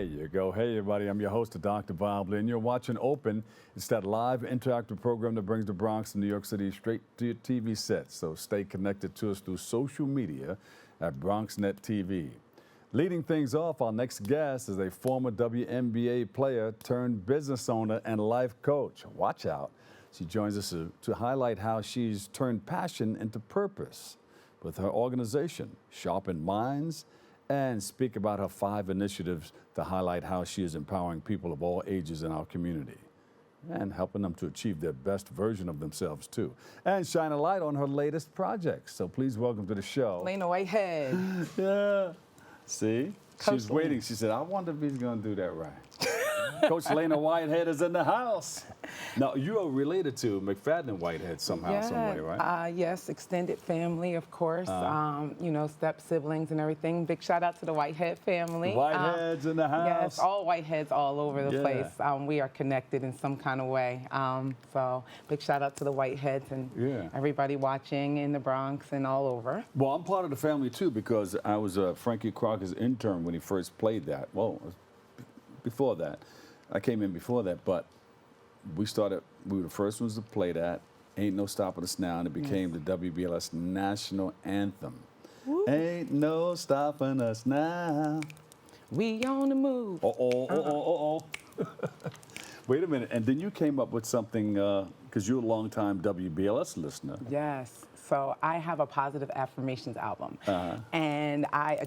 you go. Hey, everybody, I'm your host, Dr. Bob Lee, and you're watching Open. It's that live interactive program that brings the Bronx and New York City straight to your TV set. So stay connected to us through social media at BronxNet TV. Leading things off, our next guest is a former WNBA player turned business owner and life coach. Watch out. She joins us to highlight how she's turned passion into purpose with her organization, Sharpened Mindz, and speak about her 5 initiatives to highlight how she is empowering people of all ages in our community and helping them to achieve their best version of themselves, too, and shine a light on her latest projects. So please welcome to the show. Lana Whitehead. Yeah. See? Coach She's waiting. She said, I wonder if he's going to do that right. Coach Lana Whitehead is in the house. Now, you are related to McFadden Whitehead somehow, some way, right? Yes, extended family, of course. You know, step siblings and everything. Big shout out to the Whitehead family. Whiteheads in the house. Yes, all Whiteheads all over the place. We are connected in some kind of way. So big shout out to the Whiteheads and everybody watching in the Bronx and all over. Well, I'm part of the family, too, because I was Frankie Crocker's intern when he first played that. Well, before that. I came in before that, but we were the first ones to play that. Ain't No Stopping Us Now, and it became the WBLS national anthem. Woo. Ain't no stopping us now. We on the move. Wait a minute, and then you came up with something, because you're a longtime WBLS listener. Yes, so I have a positive affirmations album. And I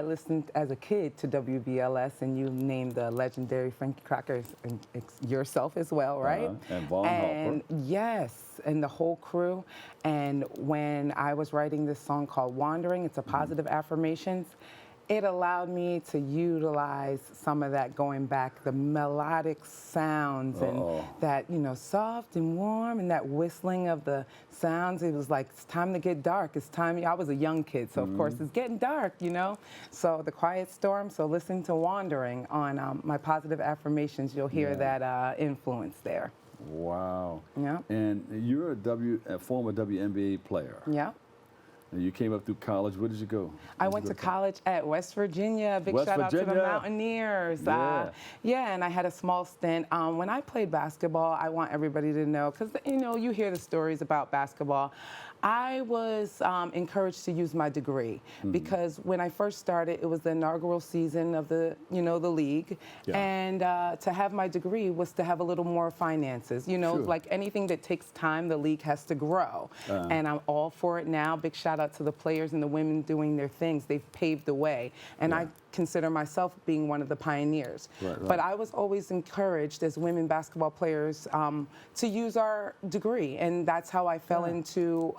listened as a kid to WBLS, and you named the legendary Frankie Crocker and yourself as well, right? And Vaughn Harper. Yes, and the whole crew. And when I was writing this song called Wandering, it's a positive affirmations, it allowed me to utilize some of that going back, the melodic sounds and that, you know, soft and warm and that whistling of the sounds. It was like, it's time to get dark. It's time. I was a young kid, so of course it's getting dark, you know. So the Quiet Storm, so listen to Wandering on my positive affirmations. You'll hear that influence there. Wow. Yeah. And you're a former WNBA player. Yeah. You came up through college. Where did you go? I went to college at West Virginia. Big shout out to the Mountaineers. Yeah, and I had a small stint. When I played basketball, I want everybody to know, because, you know, you hear the stories about basketball. I was encouraged to use my degree because when I first started, it was the inaugural season of the, you know, the league. And to have my degree was to have a little more finances. You know, like anything that takes time, the league has to grow. And I'm all for it now. Big shout out to the players and the women doing their things. They've paved the way. And I consider myself being one of the pioneers. But I was always encouraged as women basketball players to use our degree. And that's how I fell into,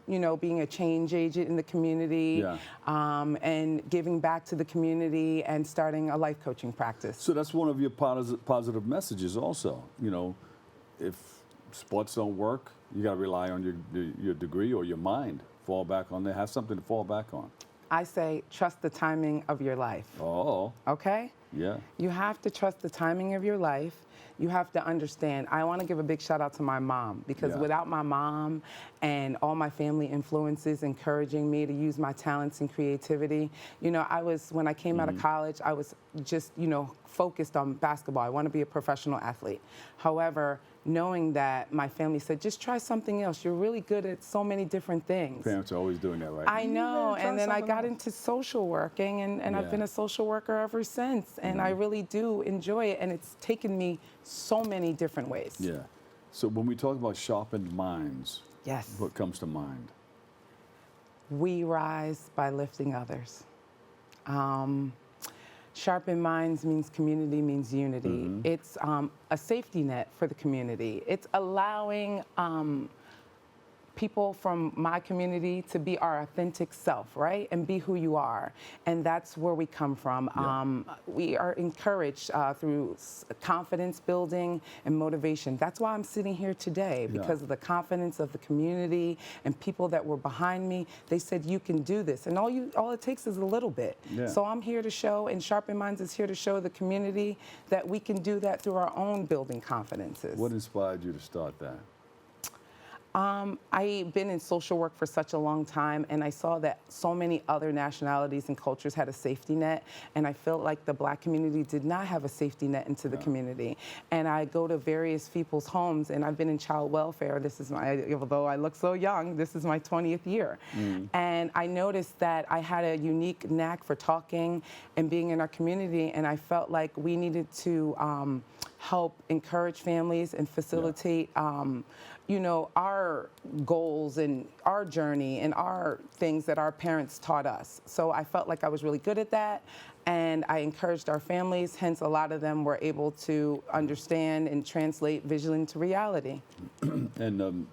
you know, being a change agent in the community and giving back to the community and starting a life coaching practice. So that's one of your positive messages also. You know, if sports don't work, you got to rely on your degree or your mind. Fall back on there. Have something to fall back on. I say trust the timing of your life. Okay? Yeah. You have to trust the timing of your life. You have to understand. I want to give a big shout out to my mom, because without my mom and all my family influences encouraging me to use my talents and creativity, you know, when I came out of college, I was just, you know, focused on basketball. I want to be a professional athlete. However, knowing that my family said, just try something else. You're really good at so many different things. Parents are always doing that, right? I know, and then I got into social working, and I've been a social worker ever since, and I really do enjoy it, and it's taken me so many different ways. Yeah. So when we talk about Sharpened Mindz, yes, what comes to mind? We rise by lifting others. Sharpened Mindz means community, means unity. It's a safety net for the community. It's allowing people from my community to be our authentic self, right? And be who you are. And that's where we come from. We are encouraged through confidence building and motivation. That's why I'm sitting here today, because of the confidence of the community and people that were behind me. They said, you can do this. And all it takes is a little bit. So I'm here to show, and Sharpened Mindz is here to show the community that we can do that through our own building confidences. What inspired you to start that? I've been in social work for such a long time, and I saw that so many other nationalities and cultures had a safety net, and I felt like the Black community did not have a safety net into the community. And I go to various people's homes, and I've been in child welfare. This is although I look so young, this is my 20th year. And I noticed that I had a unique knack for talking and being in our community, and I felt like we needed to help encourage families and facilitate our goals and our journey and our things that our parents taught us. So I felt like I was really good at that, and I encouraged our families, hence a lot of them were able to understand and translate vision into reality. And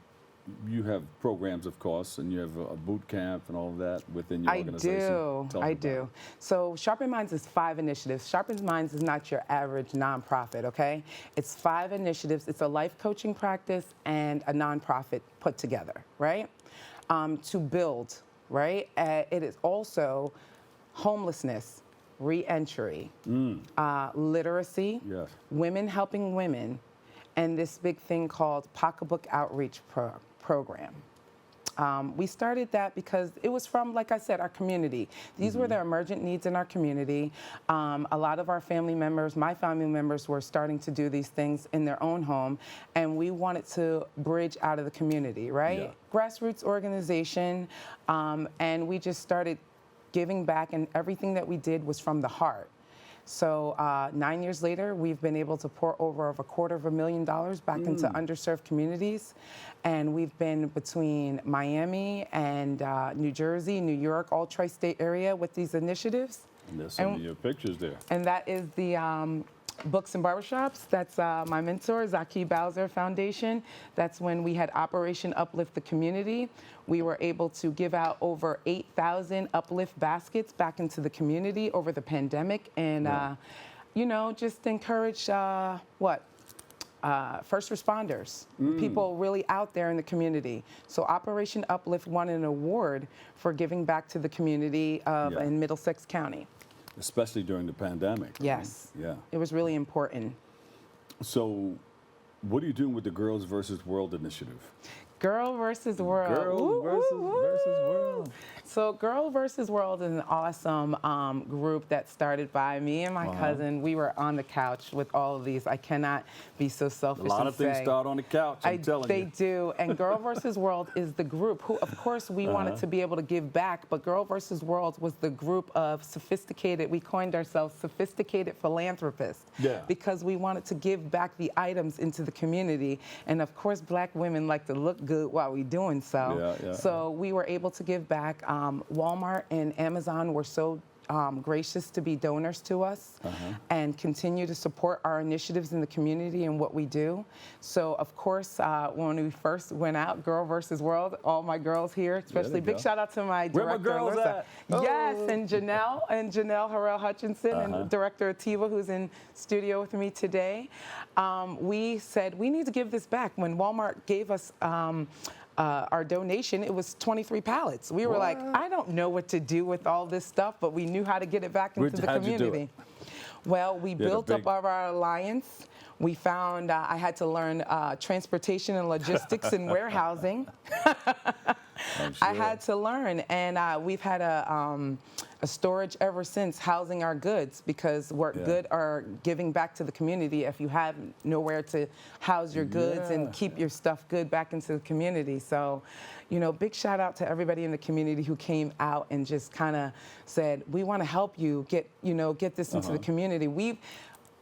you have programs, of course, and you have a boot camp and all of that within your organization. I do. So Sharpened Mindz is 5 initiatives. Sharpened Mindz is not your average nonprofit, okay? It's 5 initiatives. It's a life coaching practice and a nonprofit put together, right? To build, right? It is also homelessness, re-entry, literacy, women helping women, and this big thing called Pocketbook Outreach Program. We started that because it was from, like I said, our community. These were the emergent needs in our community. A lot of our family members, my family members, were starting to do these things in their own home, and we wanted to bridge out of the community, right? Grassroots organization, and we just started giving back, and everything that we did was from the heart. So 9 years later, we've been able to pour over $250,000 back into underserved communities. And we've been between Miami and New Jersey, New York, all tri-state area with these initiatives. And there's some of your pictures there. And that is the Books and Barbershops. That's my mentor, Zaki Bowser Foundation. That's when we had Operation Uplift the Community. We were able to give out over 8,000 uplift baskets back into the community over the pandemic, and just encourage first responders, people really out there in the community. So Operation Uplift won an award for giving back to the community in Middlesex County. Especially during the pandemic. Yes. Yeah. It was really important. So what are you doing with the Girls versus World initiative? Girl versus World. Girl versus World. So Girl versus World is an awesome group that started by me and my cousin. We were on the couch with all of these. I cannot be so selfish. A lot of things start on the couch, I'm telling you. They do. And Girl versus World is the group who, of course, we wanted to be able to give back, but Girl versus World was the group of sophisticated, we coined ourselves sophisticated philanthropists. Yeah. Because we wanted to give back the items into the community. And of course, Black women like to look good while we're doing so. So we were able to give back. Walmart and Amazon were so gracious to be donors to us and continue to support our initiatives in the community and what we do. So, of course, when we first went out, Girl versus World, all my girls here, especially big shout out to my director, Where my girls at? Yes, and Janelle Harrell Hutchinson, and Director Ativa, who's in studio with me today. We said we need to give this back. When Walmart gave us our donation, it was 23 pallets. We were like, I don't know what to do with all this stuff, but we knew how to get it back into the community. Well, we built up our alliance. We found I had to learn transportation and logistics and warehousing. I had to learn, and we've had a storage ever since, housing our goods, because we're good are giving back to the community if you have nowhere to house your goods and keep your stuff good back into the community. So, big shout out to everybody in the community who came out and just kind of said, we want to help you get this into the community.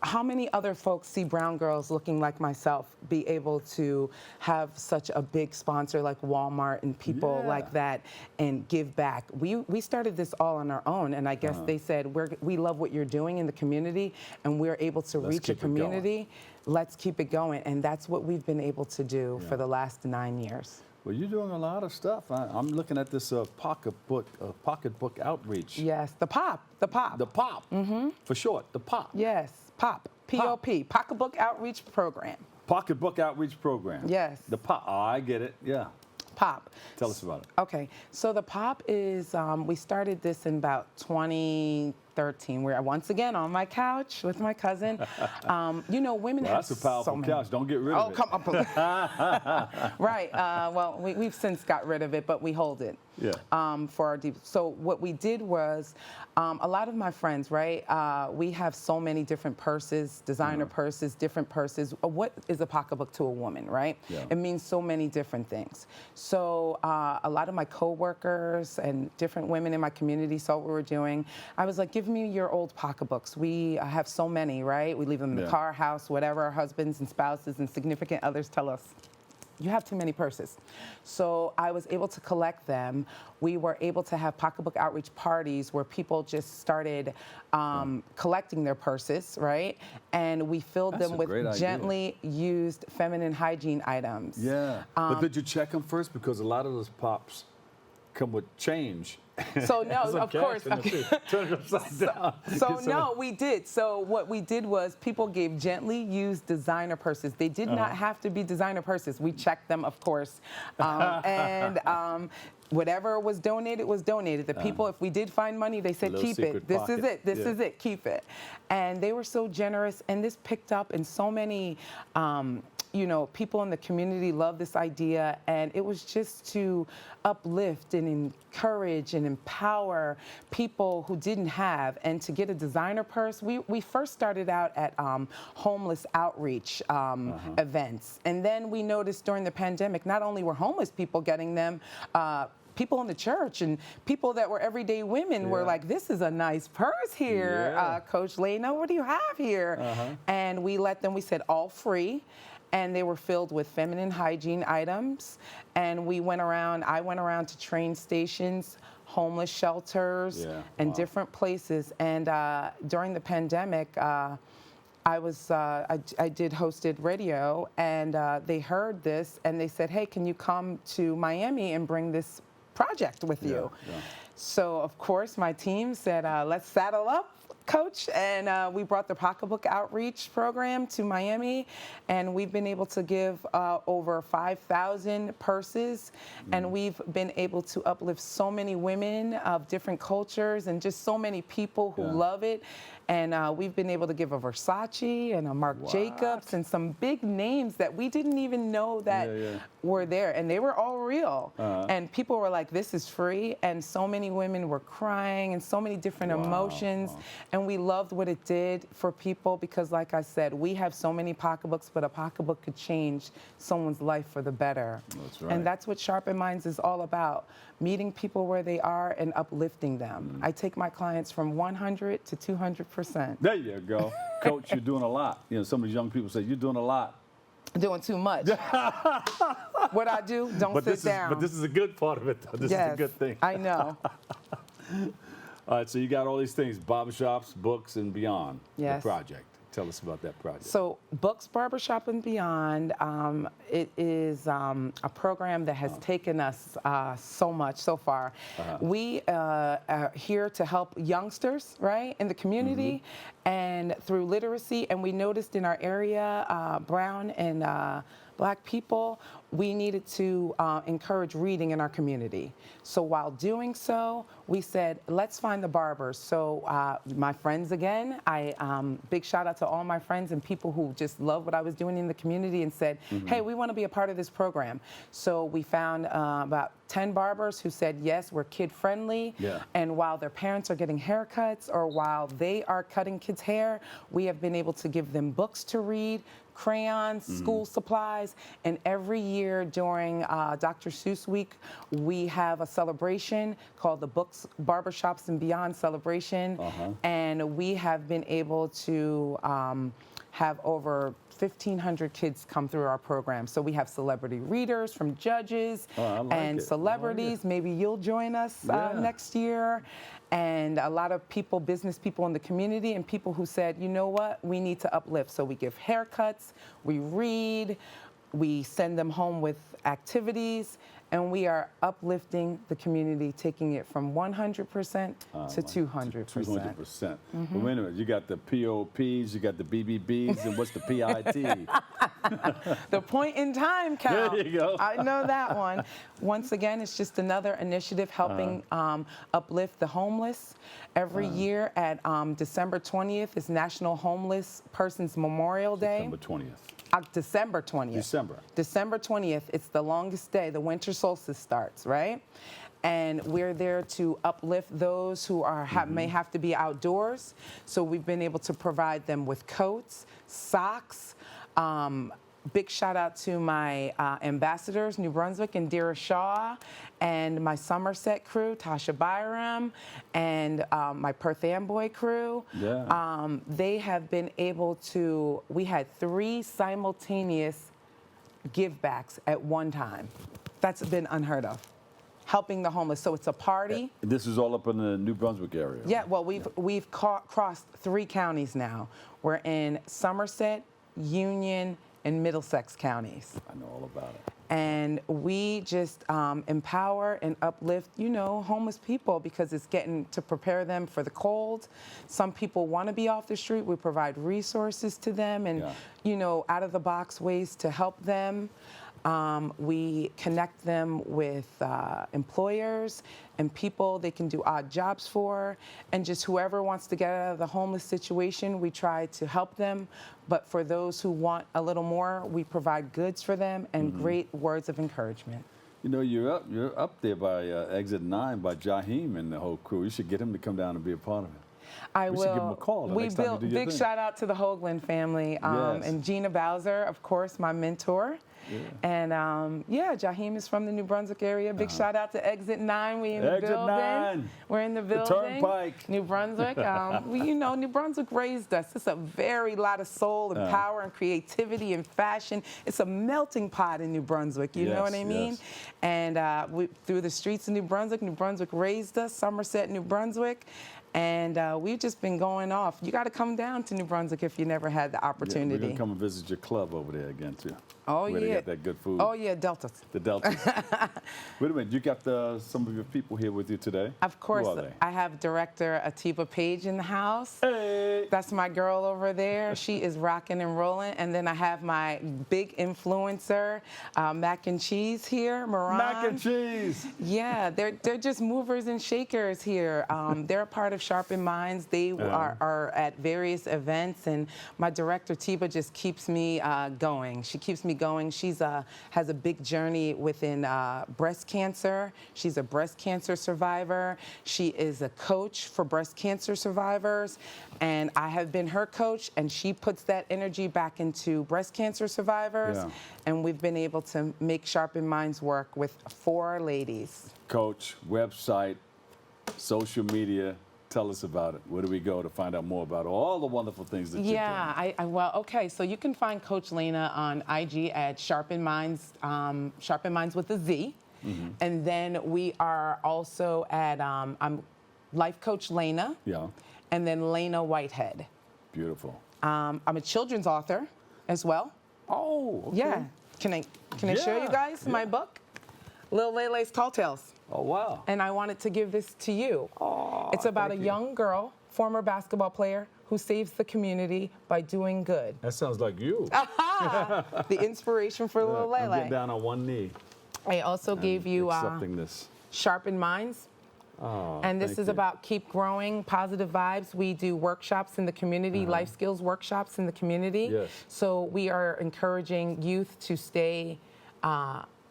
How many other folks see brown girls looking like myself be able to have such a big sponsor like Walmart and people like that and give back? We started this all on our own, and I guess they said, we love what you're doing in the community, and we're able to reach a community. Let's keep it going, and that's what we've been able to do for the last 9 years. Well, you're doing a lot of stuff. I'm looking at this pocketbook outreach. Yes, the POP. The POP, for short, the POP. Yes. POP, P-O-P, Pocketbook Outreach Program. Pocketbook Outreach Program. Yes. The POP, I get it, POP. Tell us about it. Okay, so the POP is, we started this in about 2013, 2013. We're once again on my couch with my cousin. You know, women have that's a powerful so couch. Don't get rid of it. Oh, come on. Right. Well, we've since got rid of it, but we hold it. Yeah. For our deep. So what we did was, a lot of my friends, right? We have so many different purses, designer purses, different purses. What is a pocketbook to a woman, right? Yeah. It means so many different things. So a lot of my coworkers and different women in my community saw what we were doing. I was like, give me your old pocketbooks. We have so many, right? We leave them in the car, house, whatever. Our husbands and spouses and significant others tell us, you have too many purses. So I was able to collect them. We were able to have pocketbook outreach parties where people just started collecting their purses, right? And we filled them with gently used feminine hygiene items. Yeah. But did you check them first? Because a lot of those pops come with change. So no, of course. Okay. Turn it upside down. So no, we did. So what we did was people gave gently used designer purses. They did not have to be designer purses. We checked them, of course. Whatever was donated was donated. The people, if we did find money, they said, keep it. This is it. This is it. Keep it. And they were so generous. And this picked up in so many you know, people in the community love this idea, and it was just to uplift and encourage and empower people who didn't have, and to get a designer purse. We first started out at homeless outreach events, and then we noticed during the pandemic, not only were homeless people getting them, people in the church and people that were everyday women were like, this is a nice purse here, Coach Lana, what do you have here? And we let them, we said all free. And they were filled with feminine hygiene items. And I went around to train stations, homeless shelters, and different places. And during the pandemic, I did hosted radio, and they heard this, and they said, hey, can you come to Miami and bring this project with you? So, of course, my team said, let's saddle up, Coach, and we brought the pocketbook outreach program to Miami, and we've been able to give over 5,000 purses, and we've been able to uplift so many women of different cultures and just so many people who love it. And we've been able to give a Versace and a Marc Jacobs and some big names that we didn't even know that were there. And they were all real. And people were like, this is free. And so many women were crying and so many different emotions. And we loved what it did for people because, like I said, we have so many pocketbooks, but a pocketbook could change someone's life for the better. That's right. And that's what Sharpened Mindz is all about, meeting people where they are and uplifting them. I take my clients from 100 to 200%. There you go. Coach, you're doing a lot. You know, some of these young people say, you're doing a lot. Doing too much. What I do, don't sit down. But this is a good part of it, though. This is a good thing. I know. All right, so you got all these things, barbershops, books, and beyond. The project. Tell us about that project. So Books, Barbershop, and Beyond, it is a program that has taken us so much so far. We are here to help youngsters, right, in the community and through literacy. And we noticed in our area, brown and Black people, we needed to encourage reading in our community. So while doing so, we said, let's find the barbers. So my friends again, big shout out to all my friends and people who just love what I was doing in the community and said, hey, we want to be a part of this program. So we found about 10 barbers who said, yes, we're kid friendly. And while their parents are getting haircuts or while they are cutting kids' hair, we have been able to give them books to read, crayons, school supplies, and every year during Dr. Seuss Week, we have a celebration called the Books, Barbershops, and Beyond celebration, and we have been able to have over 1,500 kids come through our program. So we have celebrity readers from judges and celebrities. Maybe you'll join us next year. And a lot of people, business people in the community and people who said, you know what, we need to uplift. So we give haircuts, we read, we send them home with activities, and we are uplifting the community, taking it from 100% to 200%. 200%. Well, wait a minute, you got the POPs, you got the BBBs, and what's the PIT? The point in time count. There you go. I know that one. Once again, it's just another initiative helping uplift the homeless. Every year at December 20th is National Homeless Persons Memorial Day. December 20th. December 20th. December. December 20th. It's the longest day. The winter solstice starts, right? And we're there to uplift those who are may have to be outdoors. So we've been able to provide them with coats, socks. Big shout out to my ambassadors, New Brunswick and Dira Shaw, and my Somerset crew, Tasha Byram, and my Perth Amboy crew. Yeah. They have been able to, we had 3 simultaneous give-backs at one time. That's been unheard of. Helping the homeless. So it's a party. This is all up in the New Brunswick area. Yeah, well, we've crossed 3 counties now. We're in Somerset, Union, and Middlesex counties. I know all about it. And we just empower and uplift, homeless people because it's getting to prepare them for the cold. Some people want to be off the street. We provide resources to them and, out-of-the-box ways to help them. We connect them with employers and people they can do odd jobs for, and just whoever wants to get out of the homeless situation, we try to help them. But for those who want a little more, we provide goods for them and great words of encouragement. You're up there by Exit 9 by Jaheim and the whole crew. You should get him to come down and be a part of it. I We will. should give him a call the next time you do your Big thing. shout out to the Hoagland family Yes. and Gina Bowser, of course, my mentor. Yeah. And Jaheim is from the New Brunswick area. Big shout out to Exit 9. We in the Exit building. 9. We're in the building. Turnpike. New Brunswick. New Brunswick raised us. It's a very lot of soul and power and creativity and fashion. It's a melting pot in New Brunswick. You know what I mean? Yes. And through the streets of New Brunswick raised us. Somerset, New Brunswick. And we've just been going off. You got to come down to New Brunswick if you never had the Yeah, we're opportunity. going to come and visit your club over there again, too. Oh, where yeah. they got that good food. Oh, yeah, Deltas. The Deltas. Wait a minute. You got some of your people here with you today? Of course. Who are they? I have director Atiba Page in the house. Hey. That's my girl over there. She is rocking and rolling. And then I have my big influencer, Mac and Cheese here, Moran. Mac and cheese. Yeah, they're just movers and shakers here. They're a part of Sharpened Mindz. They are at various events, and my director Tiba just keeps me going. She keeps me going. She's has a big journey within breast cancer. She's a breast cancer survivor. She is a coach for breast cancer survivors, and I have been her coach, and she puts that energy back into breast cancer survivors, and we've been able to make Sharpened Mindz work with 4 ladies. Coach, website, social media. Tell us about it. Where do we go to find out more about all the wonderful things that you're doing? Okay, so you can find Coach Lana on IG at Sharpened Mindz, Sharpened Mindz with a Z. And then we are also at I'm Life Coach Lana. Yeah. And then Lana Whitehead. Beautiful. I'm a children's author as well. Oh, okay. Yeah. Can I show you guys my book? Lil Lele's Tall Tales. Oh, wow. And I wanted to give this to you. Oh, it's about a thank you. young girl, former basketball player, who saves the community by doing good. That sounds like you. The inspiration for Lil I'm Lele. getting down on one knee. I also gave you accepting this. Sharpened Mindz. Oh, And this thank is you. about keep growing, positive vibes. We do workshops in the community, life skills workshops in the community. Yes. So we are encouraging youth to stay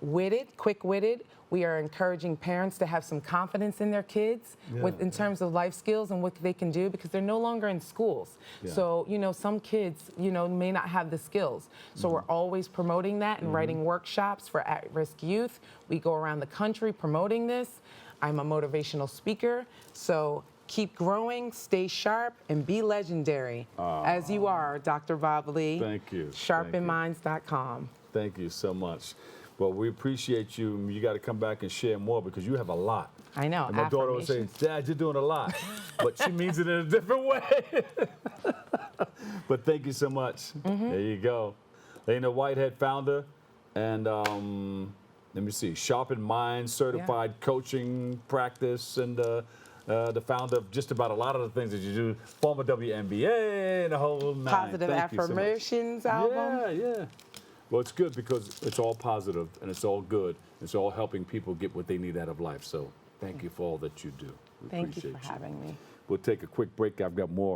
quick-witted. We are encouraging parents to have some confidence in their kids in terms of life skills and what they can do, because they're no longer in schools. Yeah. So, some kids, may not have the skills. So we're always promoting that and writing workshops for at-risk youth. We go around the country promoting this. I'm a motivational speaker. So keep growing, stay sharp, and be legendary, as you are, Dr. Bob Lee. Thank you. SharpenedMindz.com. Thank you so much. Well, we appreciate you. You got to come back and share more because you have a lot. I know. And my daughter was saying, Dad, you're doing a lot. But she means it in a different way. But thank you so much. There you go. Lana Whitehead, founder, and let me see, Sharpened Mindz, certified coaching practice, and the founder of just about a lot of the things that you do, former WNBA and the whole nine. Positive Thank you so much. Affirmations album. Yeah. Well, it's good because it's all positive and it's all good. It's all helping people get what they need out of life. So thank you for all that you do. We Thank you appreciate for having me. We'll take a quick break. I've got more.